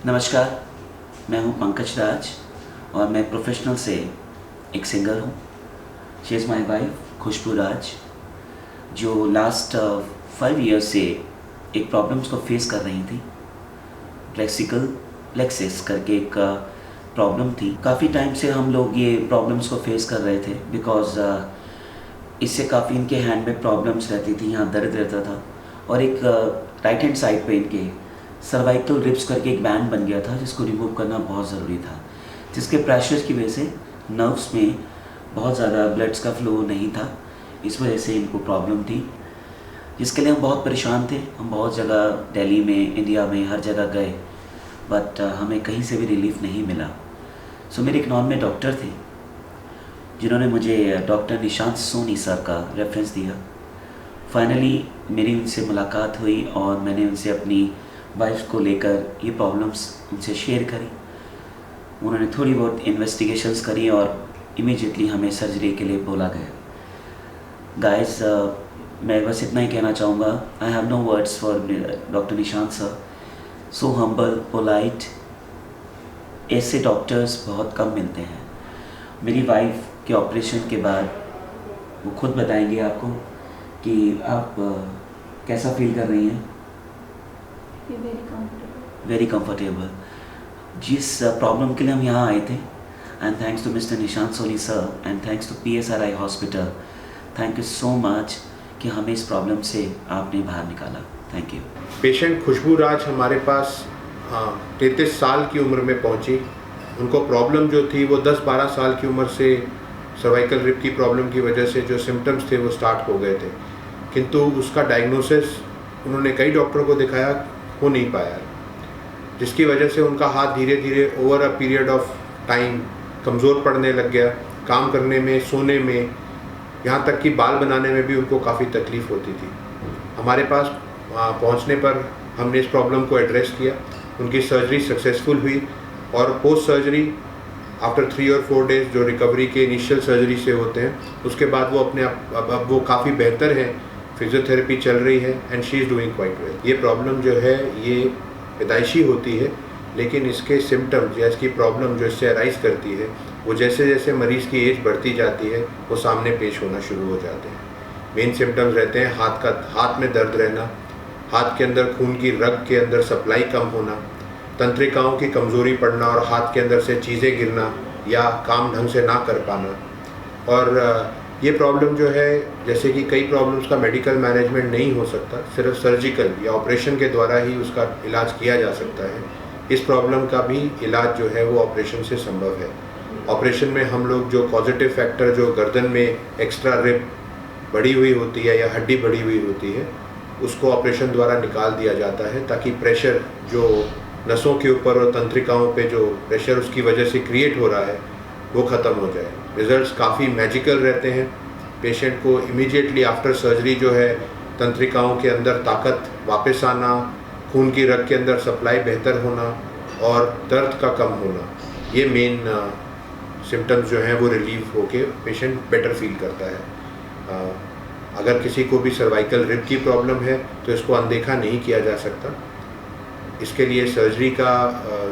नमस्कार, मैं हूं पंकज राज और मैं प्रोफेशनल से एक सिंगर हूं। शी इज़ माई वाइफ खुशबू राज, जो लास्ट 5 ईयर्स से एक प्रॉब्लम्स को फेस कर रही थी। प्लेक्सिकल प्लेक्सिस करके एक प्रॉब्लम थी। काफ़ी टाइम से हम लोग ये प्रॉब्लम्स को फेस कर रहे थे बिकॉज़ इससे काफ़ी इनके हैंड में प्रॉब्लम्स रहती थी, यहाँ दर्द रहता था और एक राइट हैंड साइड पे इनके सर्वाइकल रिब्स करके एक बैंड बन गया था जिसको रिमूव करना बहुत ज़रूरी था, जिसके प्रेशर की वजह से नर्व्स में बहुत ज़्यादा ब्लड्स का फ्लो नहीं था। इस वजह से इनको प्रॉब्लम थी, जिसके लिए हम बहुत परेशान थे। हम बहुत जगह दिल्ली में, इंडिया में, हर जगह गए, बट हमें कहीं से भी रिलीफ नहीं मिला। सो मेरे एक नॉन में डॉक्टर थे जिन्होंने मुझे डॉक्टर निशांत सोनी सर का रेफरेंस दिया। फाइनली मेरी उनसे मुलाकात हुई और मैंने उनसे अपनी वाइफ को लेकर ये प्रॉब्लम्स उनसे शेयर करी। उन्होंने थोड़ी बहुत इन्वेस्टिगेशंस करी और इमीडिएटली हमें सर्जरी के लिए बोला गया। गाइस, मैं बस इतना ही कहना चाहूँगा, I have no words for doctor Nishant sir. So humble, polite, ऐसे डॉक्टर्स बहुत कम मिलते हैं। मेरी वाइफ के ऑपरेशन के बाद वो खुद बताएंगे आपको कि आप कैसा फील कर रही हैं। Very comfortable. जिस प्रॉब्लम के लिए हम यहाँ आए थे, and thanks to mister Nishant Soni sir and thanks to PSRI hospital, thank you so much कि हमें इस प्रॉब्लम से आपने बाहर निकाला। Thank you. Patient Khushbu Raj हमारे पास 33 साल की उम्र में पहुंची। उनको प्रॉब्लम जो थी वो 10-12 साल की उम्र से सर्वाइकल रिब की प्रॉब्लम की वजह से जो सिम्टम्स थे वो स्टार्ट हो गए थे, किंतु उसका डायग्नोसिस उन्होंने कई डॉक्टरों को दिखाया, हो नहीं पाया, जिसकी वजह से उनका हाथ धीरे धीरे over a period of time कमज़ोर पड़ने लग गया। काम करने में, सोने में, यहाँ तक कि बाल बनाने में भी उनको काफ़ी तकलीफ़ होती थी। हमारे पास पहुँचने पर हमने इस प्रॉब्लम को एड्रेस किया। उनकी सर्जरी सक्सेसफुल हुई और पोस्ट सर्जरी आफ्टर 3 और 4 डेज़ जो रिकवरी के इनिशियल सर्जरी से होते हैं, उसके बाद वो अपने आप अब वो काफ़ी बेहतर है। फिजियोथेरेपी चल रही है and she is doing quite well. ये प्रॉब्लम जो है ये पैदाइशी होती है, लेकिन इसके सिम्टम्स या इसकी प्रॉब्लम जो इससे अराइज करती है वो जैसे जैसे मरीज़ की एज बढ़ती जाती है वो सामने पेश होना शुरू हो जाते हैं। मेन सिम्टम्स रहते हैं हाथ में दर्द रहना, हाथ के अंदर खून की रग के अंदर सप्लाई कम होना, तंत्रिकाओं की कमज़ोरी पड़ना और हाथ के अंदर से चीज़ें गिरना या काम ढंग से ना कर पाना। और ये प्रॉब्लम जो है, जैसे कि कई प्रॉब्लम्स का मेडिकल मैनेजमेंट नहीं हो सकता, सिर्फ सर्जिकल या ऑपरेशन के द्वारा ही उसका इलाज किया जा सकता है। इस प्रॉब्लम का भी इलाज जो है वो ऑपरेशन से संभव है। ऑपरेशन में हम लोग जो पॉजिटिव फैक्टर जो गर्दन में एक्स्ट्रा रिब बढ़ी हुई होती है या हड्डी बढ़ी हुई होती है, उसको ऑपरेशन द्वारा निकाल दिया जाता है ताकि प्रेशर जो नसों के ऊपर और तंत्रिकाओं पे जो प्रेशर उसकी वजह से क्रिएट हो रहा है वो ख़त्म हो जाए। रिजल्ट्स काफ़ी मैजिकल रहते हैं। पेशेंट को इमीडिएटली आफ्टर सर्जरी जो है तंत्रिकाओं के अंदर ताकत वापस आना, खून की रग के अंदर सप्लाई बेहतर होना और दर्द का कम होना, ये मेन सिम्टम्स जो हैं वो रिलीव होके पेशेंट बेटर फील करता है। अगर किसी को भी सर्वाइकल रिब की प्रॉब्लम है तो इसको अनदेखा नहीं किया जा सकता। इसके लिए सर्जरी का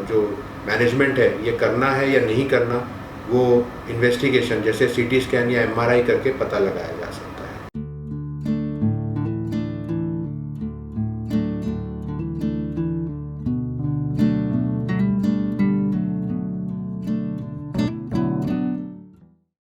जो मैनेजमेंट है, ये करना है या नहीं करना, वो इन्वेस्टिगेशन जैसे CT स्कैन या MRI करके पता लगाया जाए।